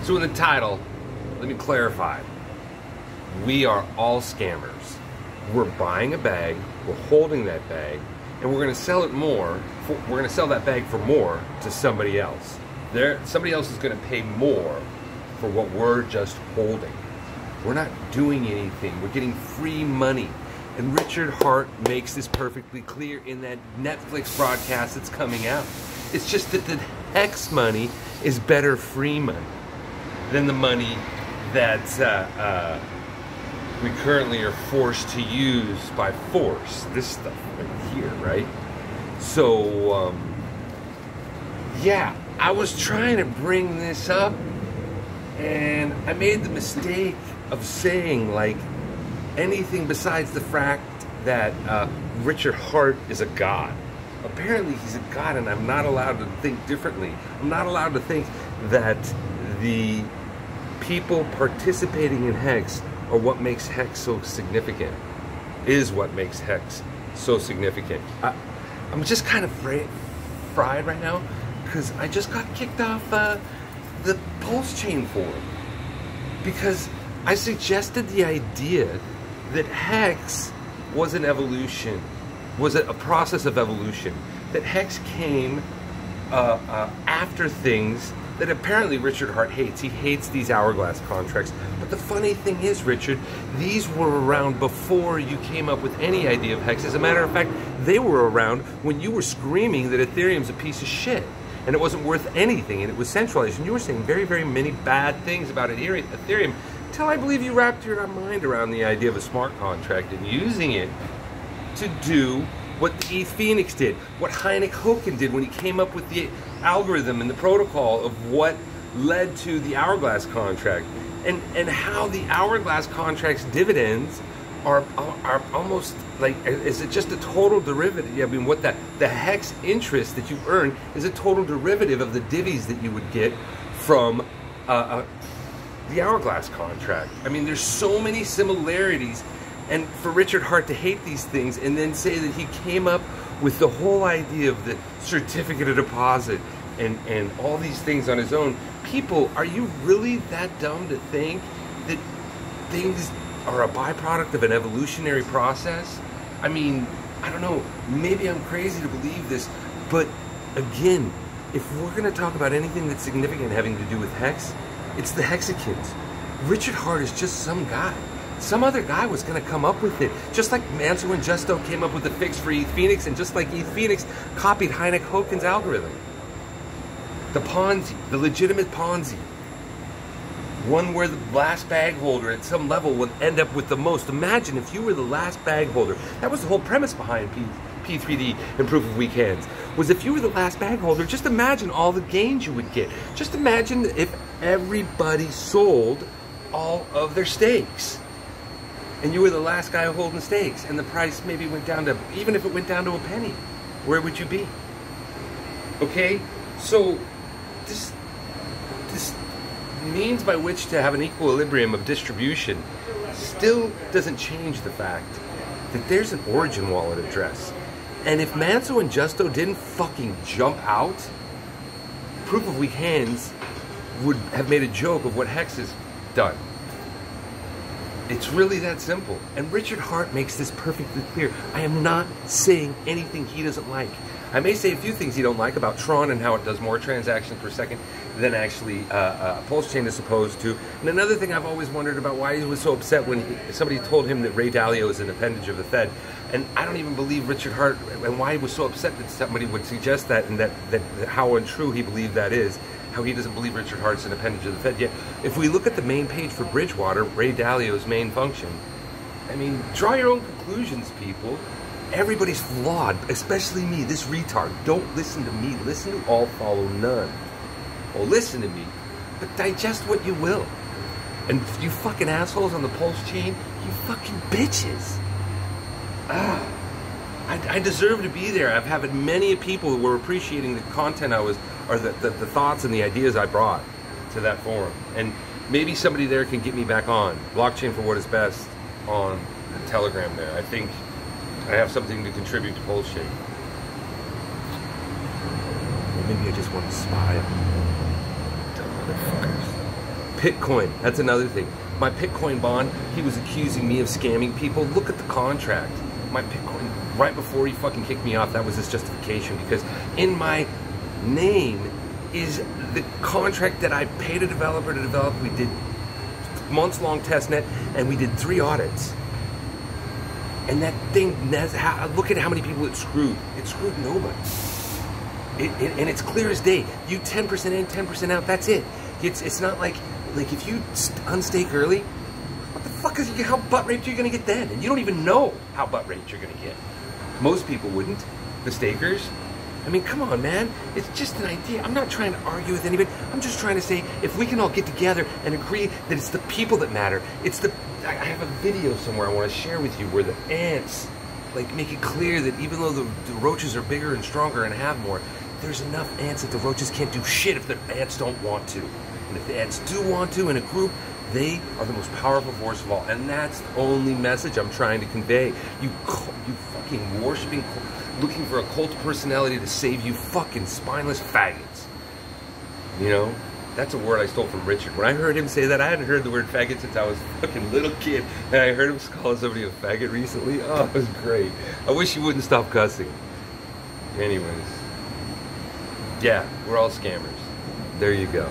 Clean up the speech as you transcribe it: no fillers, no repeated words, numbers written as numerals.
So in the title, let me clarify. We are all scammers. We're buying a bag, we're holding that bag, and we're going to sell it more. We're going to sell that bag for more to somebody else. Somebody else is going to pay more for what we're just holding. We're not doing anything. We're getting free money. And Richard Hart makes this perfectly clear in that Netflix broadcast that's coming out. It's just that the HEX money is better free money than the money that we currently are forced to use by force. This stuff right here, right? So, yeah, I was trying to bring this up, and I made the mistake of saying, like, anything besides the fact that Richard Hart is a god. Apparently he's a god, and I'm not allowed to think differently. I'm not allowed to think that the people participating in HEX are what makes HEX so significant, is what makes HEX so significant. I'm just kind of fried right now because I just got kicked off the Pulse Chain forum because I suggested the idea that HEX was an evolution, was a process of evolution, that HEX came after things that apparently Richard Hart hates. He hates these hourglass contracts. But the funny thing is, Richard, these were around before you came up with any idea of HEX. As a matter of fact, they were around when you were screaming that Ethereum's a piece of shit and it wasn't worth anything and it was centralized. And you were saying very, very many bad things about Ethereum until I believe you wrapped your mind around the idea of a smart contract and using it to do what the ETH Phoenix did, what Heinrich Hoeken did when he came up with the algorithm and the protocol of what led to the hourglass contract, and how the hourglass contract's dividends are almost like, is it just a total derivative? I mean, what the HEX interest that you earn is a total derivative of the divvies that you would get from the hourglass contract. I mean, there's so many similarities. And for Richard Hart to hate these things and then say that he came up with the whole idea of the certificate of deposit and all these things on his own, people, are you really that dumb to think that things are a byproduct of an evolutionary process? I mean, I don't know, maybe I'm crazy to believe this, but again, if we're going to talk about anything that's significant having to do with HEX, it's the Hexicans. Richard Hart is just some guy. Some other guy was going to come up with it. Just like Manso and Justo came up with the fix for ETH Phoenix, and just like ETH Phoenix copied Heinrich Hoeken's algorithm. The Ponzi, the legitimate Ponzi. One where the last bag holder at some level would end up with the most. Imagine if you were the last bag holder. That was the whole premise behind P3D and Proof of Weak Hands. Was if you were the last bag holder, just imagine all the gains you would get. Just imagine if everybody sold all of their stakes. And you were the last guy holding stakes, and the price maybe went down to, even if it went down to a penny, where would you be? Okay? So, this means by which to have an equilibrium of distribution still doesn't change the fact that there's an origin wallet address. And if Manso and Justo didn't fucking jump out, Proof of Weak Hands would have made a joke of what HEX has done. It's really that simple. And Richard Hart makes this perfectly clear. I am not saying anything he doesn't like. I may say a few things he don't like about Tron and how it does more transactions per second than actually Pulse Chain is supposed to. And another thing I've always wondered about why he was so upset when somebody told him that Ray Dalio is an appendage of the Fed. And I don't even believe Richard Hart, and why he was so upset that somebody would suggest that, and that how untrue he believed that is. How he doesn't believe Richard Hart's an appendage of the Fed. Yet, if we look at the main page for Bridgewater, Ray Dalio's main function, I mean, draw your own conclusions, people. Everybody's flawed, especially me, this retard. Don't listen to me. Listen to all, follow none. Well, listen to me, but digest what you will. And you fucking assholes on the Pulse Chain, you fucking bitches. I deserve to be there. I've had many people who were appreciating the content I was, or the thoughts and the ideas I brought to that forum. And maybe somebody there can get me back on. Blockchain for What Is Best on the Telegram there. I think I have something to contribute to Pulse Chain. Or maybe I just want to spy on dumb motherfuckers. PITcoin, that's another thing. My PITcoin bond, he was accusing me of scamming people. Look at the contract. My PITcoin, right before he fucking kicked me off, that was his justification, because in my name is the contract that I paid a developer to develop. We did months-long testnet, and we did 3 audits. And that thing, look at how many people it screwed. It screwed nobody. And it's clear as day. You 10% in, 10% out, that's it. It's not like if you unstake early, what the fuck is how butt raped you're gonna get then? And you don't even know how butt raped you're gonna get. Most people wouldn't. The stakers. I mean, come on, man. It's just an idea. I'm not trying to argue with anybody. I'm just trying to say, if we can all get together and agree that it's the people that matter. I have a video somewhere I want to share with you where the ants, make it clear that even though the roaches are bigger and stronger and have more, there's enough ants that the roaches can't do shit if the ants don't want to. And if the ants do want to in a group, they are the most powerful force of all. And that's the only message I'm trying to convey. You fucking worshiping, looking for a cult personality to save you fucking spineless faggots. You know? That's a word I stole from Richard. When I heard him say that, I hadn't heard the word faggot since I was a fucking little kid. And I heard him call somebody a faggot recently. Oh, it was great. I wish he wouldn't stop cussing. Anyways. Yeah, we're all scammers. There you go.